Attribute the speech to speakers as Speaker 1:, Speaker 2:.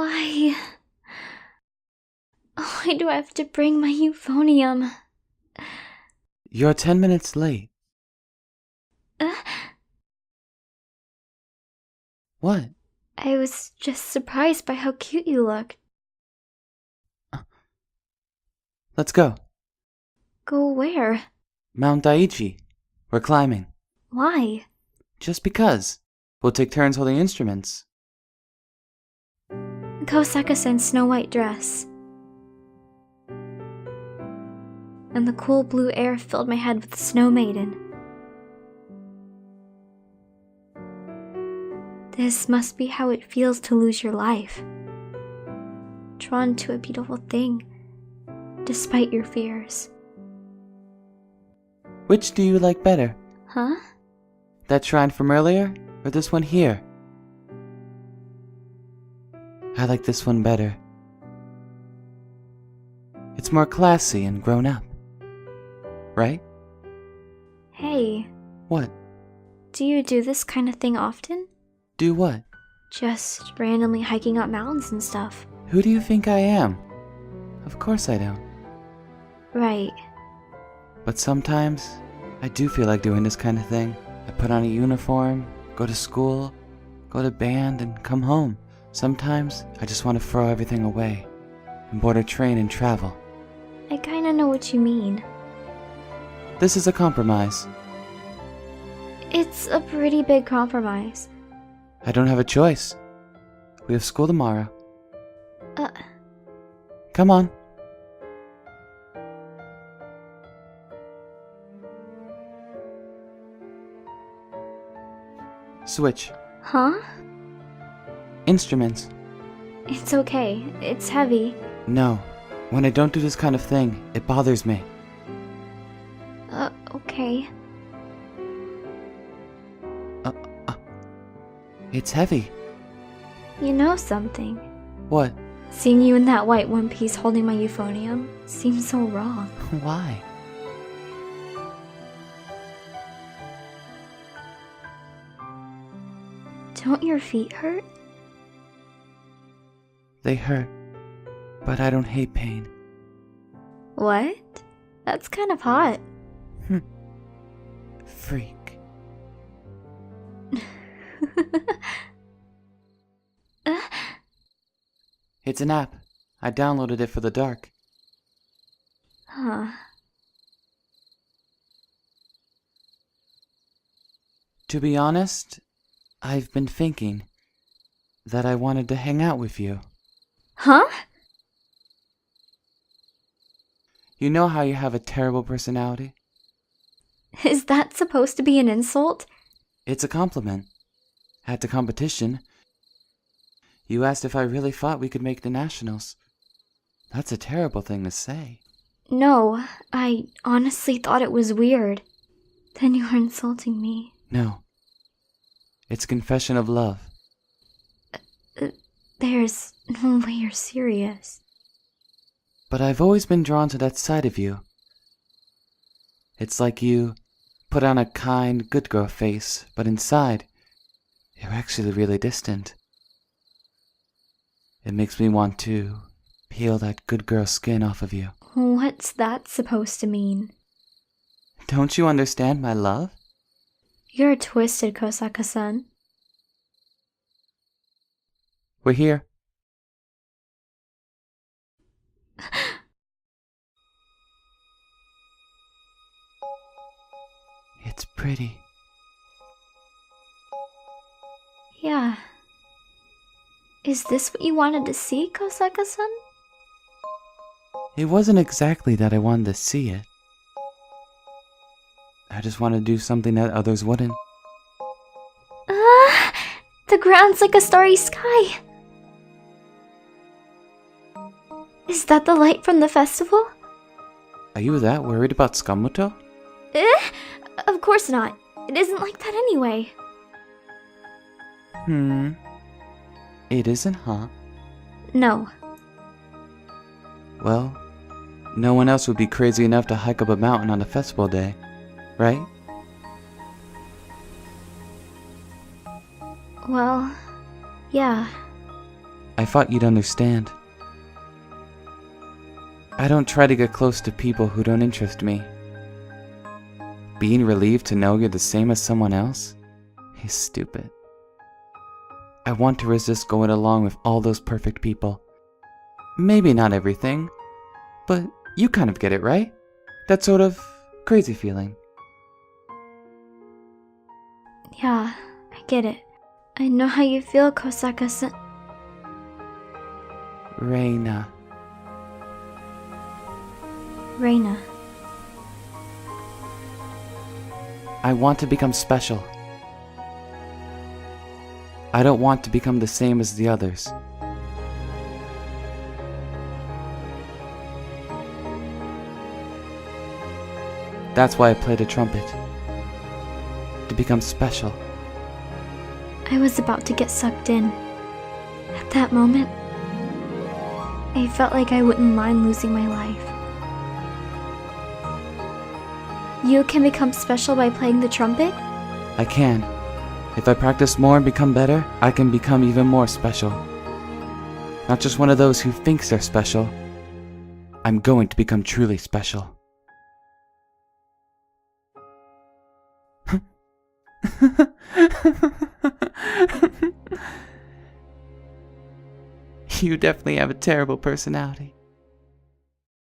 Speaker 1: Why do I have to bring my euphonium?
Speaker 2: You're 10 minutes late. What?
Speaker 1: I was just surprised by how cute you looked.
Speaker 2: Let's go.
Speaker 1: Go where?
Speaker 2: Mount Daiichi. We're climbing.
Speaker 1: Why?
Speaker 2: Just because. We'll take turns holding instruments.
Speaker 1: Kosaka-sen's snow white dress. And the cool blue air filled my head with the Snow Maiden. This must be how it feels to lose your life. Drawn to a beautiful thing, despite your fears.
Speaker 2: Which do you like better?
Speaker 1: Huh?
Speaker 2: That shrine from earlier, or this one here? I like this one better. It's more classy and grown up. Right?
Speaker 1: Hey,
Speaker 2: What?
Speaker 1: do you do this kind of thing often?
Speaker 2: Do what?
Speaker 1: Just randomly hiking up mountains and stuff.
Speaker 2: Who do you think I am? Of course I don't.
Speaker 1: Right.
Speaker 2: But sometimes, I do feel like doing this kind of thing. I put on a uniform, go to school, go to band, and come home. Sometimes, I just want to throw everything away and board a train and travel.
Speaker 1: I kinda know what you mean.
Speaker 2: This is a compromise.
Speaker 1: It's a pretty big compromise.
Speaker 2: I don't have a choice. We have school tomorrow. Come on. Switch.
Speaker 1: Huh?
Speaker 2: Instruments.
Speaker 1: It's okay. It's heavy.
Speaker 2: No. When I don't do this kind of thing, it bothers me.
Speaker 1: Okay.
Speaker 2: It's heavy.
Speaker 1: You know something?
Speaker 2: What?
Speaker 1: Seeing you in that white one piece holding my euphonium seems so wrong.
Speaker 2: Why?
Speaker 1: Don't your feet hurt?
Speaker 2: They hurt. But I don't hate pain.
Speaker 1: What? That's kind of hot.
Speaker 2: Freak. It's an app. I downloaded it for the dark.
Speaker 1: Huh.
Speaker 2: To be honest, I've been thinking that I wanted to hang out with you.
Speaker 1: Huh?
Speaker 2: You know how you have a terrible personality?
Speaker 1: Is that supposed to be an insult?
Speaker 2: It's a compliment. At the competition, you asked if I really thought we could make the nationals. That's a terrible thing to say.
Speaker 1: No, I honestly thought it was weird. Then you were insulting me.
Speaker 2: No. It's a confession of love.
Speaker 1: There's no way you're serious.
Speaker 2: But I've always been drawn to that side of you. It's like you put on a kind, good girl face, but inside, you're actually really distant. It makes me want to peel that good girl skin off of you.
Speaker 1: What's that supposed to mean?
Speaker 2: Don't you understand my love?
Speaker 1: You're twisted, Kosaka-san.
Speaker 2: We're here. It's pretty.
Speaker 1: Yeah. Is this what you wanted to see, Kosaka-san?
Speaker 2: It wasn't exactly that I wanted to see it. I just wanted to do something that others wouldn't.
Speaker 1: The ground's like a starry sky. Is that the light from the festival?
Speaker 2: Are you that worried about Skamoto?
Speaker 1: Of course not. It isn't like that anyway.
Speaker 2: It isn't, huh?
Speaker 1: No.
Speaker 2: Well, no one else would be crazy enough to hike up a mountain on a festival day, right?
Speaker 1: Well, yeah.
Speaker 2: I thought you'd understand. I don't try to get close to people who don't interest me. Being relieved to know you're the same as someone else is stupid. I want to resist going along with all those perfect people. Maybe not everything, but you kind of get it, right? That sort of crazy feeling.
Speaker 1: Yeah, I get it. I know how you feel, Kosaka-san.
Speaker 2: Reina.
Speaker 1: Reina.
Speaker 2: I want to become special. I don't want to become the same as the others. That's why I play the trumpet. To become special.
Speaker 1: I was about to get sucked in. At that moment, I felt like I wouldn't mind losing my life. You can become special by playing the trumpet?
Speaker 2: I can. If I practice more and become better, I can become even more special. Not just one of those who thinks they're special. I'm going to become truly special. You definitely have a terrible personality.